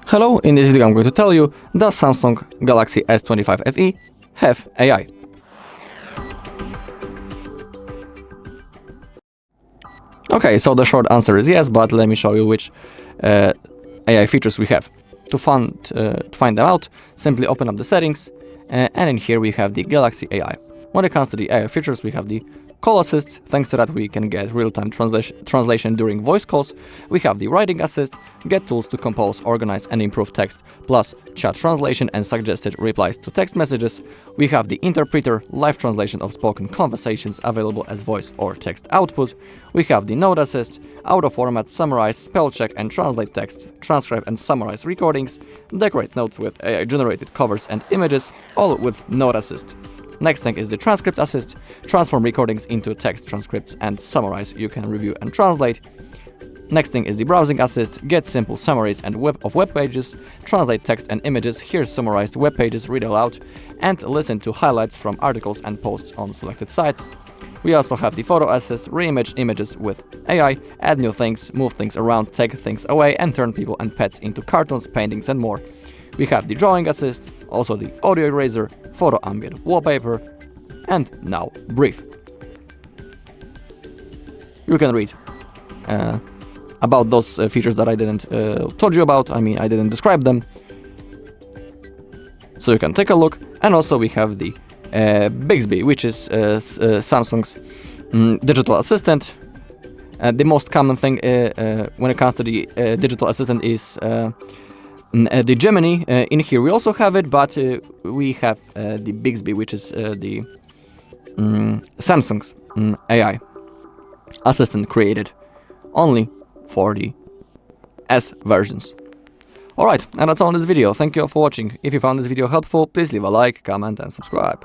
Hello, in this video I'm going to tell you, does Samsung Galaxy S25 FE have AI? Okay, so the short answer is yes, but let me show you which AI features we have. To find them out, simply open up the settings, and in here we have the Galaxy AI. When it comes to the AI features, we have the Call Assist. Thanks to that we can get real-time translation during voice calls. We have the Writing Assist, get tools to compose, organize and improve text, plus chat translation and suggested replies to text messages. We have the Interpreter, live translation of spoken conversations available as voice or text output. We have the Note Assist, auto-format, summarize, spell check and translate text, transcribe and summarize recordings, decorate notes with AI-generated covers and images, all with Note Assist. Next thing is the Transcript Assist, transform recordings into text transcripts and summarize you can review and translate. Next thing is the Browsing Assist, get simple summaries and web pages, translate text and images, hear summarized web pages, read aloud, and listen to highlights from articles and posts on selected sites. We also have the Photo Assist, reimage images with AI, add new things, move things around, take things away, and turn people and pets into cartoons, paintings, and more. We have the Drawing Assist, also the Audio Eraser, Photo Ambient Wallpaper, and now Brief. You can read about those features that I didn't told you about. I mean, I didn't describe them. So you can take a look. And also we have the Bixby, which is Samsung's digital assistant. The most common thing when it comes to the digital assistant is the Gemini. In here we also have it, but we have the Bixby, which is the Samsung's AI assistant created only for the S versions. Alright, and that's all in this video. Thank you all for watching. If you found this video helpful, please leave a like, comment and subscribe.